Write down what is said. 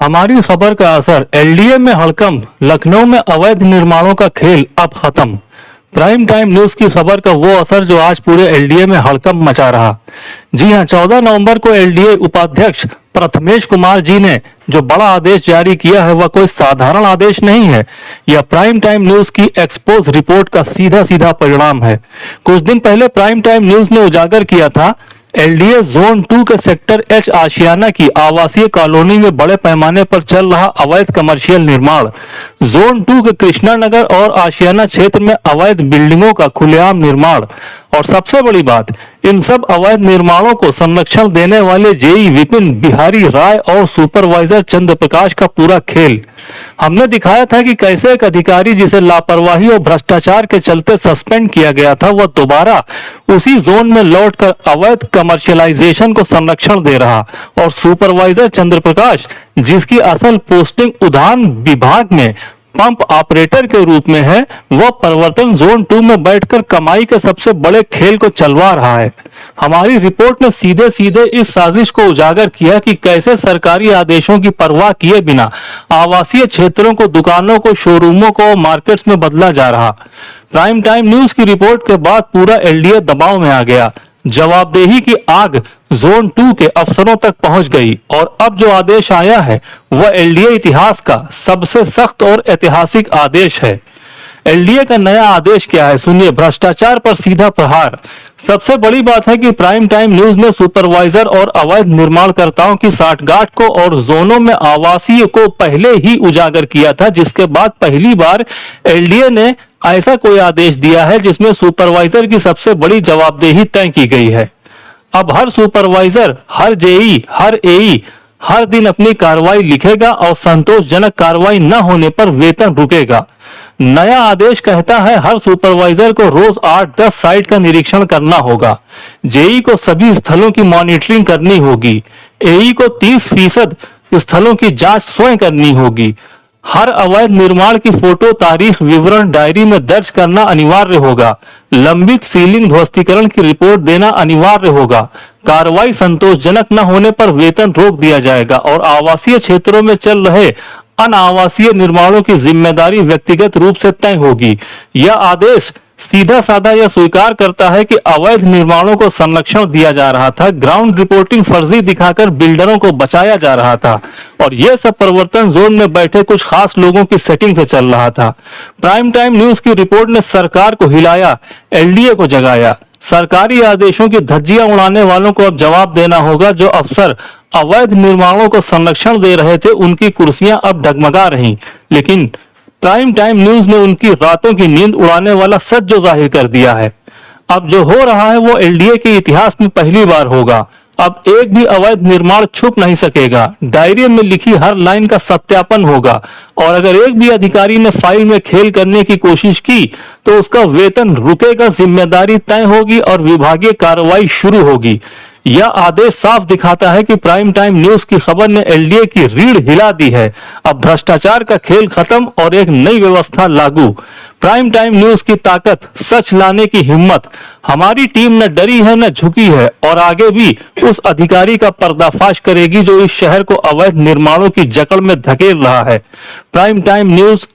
हमारी खबर का असर एलडीए में हड़कंप, लखनऊ में अवैध निर्माणों का खेल अब खत्म। प्राइम टाइम न्यूज की खबर का वो असर जो आज पूरे एलडीए में हड़कंप मचा रहा। जी हां, 14 नवंबर को एलडीए उपाध्यक्ष प्रथमेश कुमार जी ने जो बड़ा आदेश जारी किया है वह कोई साधारण आदेश नहीं है। यह प्राइम टाइम न्यूज की एक्सपोज रिपोर्ट का सीधा सीधा परिणाम है। कुछ दिन पहले प्राइम टाइम न्यूज ने उजागर किया था एलडीए जोन 2 के सेक्टर एच आशियाना की आवासीय कॉलोनी में बड़े पैमाने पर चल रहा अवैध कमर्शियल निर्माण, जोन 2 के कृष्णा नगर और आशियाना क्षेत्र में अवैध बिल्डिंगों का खुलेआम निर्माण, और सबसे बड़ी बात, इन सब अवैध निर्माणों को संरक्षण देने वाले जेई विपिन बिहारी राय और सुपरवाइजर चंद्र प्रकाश का पूरा खेल। हमने दिखाया था कि कैसे एक अधिकारी जिसे लापरवाही और भ्रष्टाचार के चलते सस्पेंड किया गया था वह दोबारा उसी जोन में लौटकर अवैध कमर्शियलाइजेशन को संरक्षण दे रहा, और सुपरवाइजर चंद्र प्रकाश जिसकी असल पोस्टिंग उद्यान विभाग में पंप ऑपरेटर के रूप में है, वह परिवर्तन जोन 2 में बैठकर कमाई के सबसे बड़े खेल को चलवा रहा है। हमारी रिपोर्ट ने सीधे सीधे इस साजिश को उजागर किया कि कैसे सरकारी आदेशों की परवाह किए बिना आवासीय क्षेत्रों को, दुकानों को, शोरूमों को मार्केट्स में बदला जा रहा। प्राइम टाइम न्यूज की रिपोर्ट के बाद पूरा एलडीए दबाव में आ गया। जवाबदेही की आग जोन 2 के अफसरों तक पहुंच गई, और अब जो आदेश आया है वह एलडीए इतिहास का सबसे सख्त और ऐतिहासिक आदेश है। एलडीए का नया आदेश क्या है सुनिए। भ्रष्टाचार पर सीधा प्रहार। सबसे बड़ी बात है कि प्राइम टाइम न्यूज ने सुपरवाइजर और अवैध निर्माणकर्ताओं की साठगांठ को और जोनों में आवासीय को पहले ही उजागर किया था, जिसके बाद पहली बार एलडीए ने ऐसा कोई आदेश दिया है जिसमें सुपरवाइजर की सबसे बड़ी जवाबदेही तय की गई है। अब हर सुपरवाइजर, हर जेई, हर एई हर दिन अपनी कार्रवाई लिखेगा और संतोषजनक कार्रवाई न होने पर वेतन रुकेगा। नया आदेश कहता है हर सुपरवाइजर को रोज 8-10 साइट का निरीक्षण करना होगा। जेई को सभी स्थलों की मॉनिटरिंग करनी होगी। एई को 30% स्थलों की जांच स्वयं करनी होगी। हर अवैध निर्माण की फोटो, तारीख, विवरण डायरी में दर्ज करना अनिवार्य होगा। लंबित सीलिंग ध्वस्तीकरण की रिपोर्ट देना अनिवार्य होगा। कार्रवाई संतोषजनक न होने पर वेतन रोक दिया जाएगा, और आवासीय क्षेत्रों में चल रहे अनावासीय निर्माणों की जिम्मेदारी व्यक्तिगत रूप से तय होगी। यह आदेश सीधा साधा यह स्वीकार करता है कि अवैध निर्माणों को संरक्षण दिया जा रहा था, ग्राउंड रिपोर्टिंग फर्जी दिखाकर बिल्डरों को बचाया जा रहा था, और यह सब परिवर्तन जोन में बैठे कुछ खास लोगों की सेटिंग से चल रहा था। प्राइम टाइम न्यूज की रिपोर्ट ने सरकार को हिलाया, एलडीए को जगाया। सरकारी आदेशों की धज्जियां उड़ाने वालों को अब जवाब देना होगा। जो अफसर अवैध निर्माणों को संरक्षण दे रहे थे उनकी कुर्सियां अब डगमगा रही, लेकिन प्राइम टाइम न्यूज ने उनकी रातों की नींद उड़ाने वाला सच जो जाहिर कर दिया है। अब जो हो रहा है वो एलडीए के इतिहास में पहली बार होगा। अब एक भी अवैध निर्माण छुप नहीं सकेगा। डायरी में लिखी हर लाइन का सत्यापन होगा, और अगर एक भी अधिकारी ने फाइल में खेल करने की कोशिश की तो उसका वेतन रुकेगा, जिम्मेदारी तय होगी और विभागीय कार्रवाई शुरू होगी। यह आदेश साफ दिखाता है कि प्राइम टाइम न्यूज की खबर ने एलडीए की रीढ़ हिला दी है। अब भ्रष्टाचार का खेल खत्म और एक नई व्यवस्था लागू। प्राइम टाइम न्यूज की ताकत, सच लाने की हिम्मत। हमारी टीम न डरी है न झुकी है, और आगे भी उस अधिकारी का पर्दाफाश करेगी जो इस शहर को अवैध निर्माणों की जकड़ में धकेल रहा है। Prime time news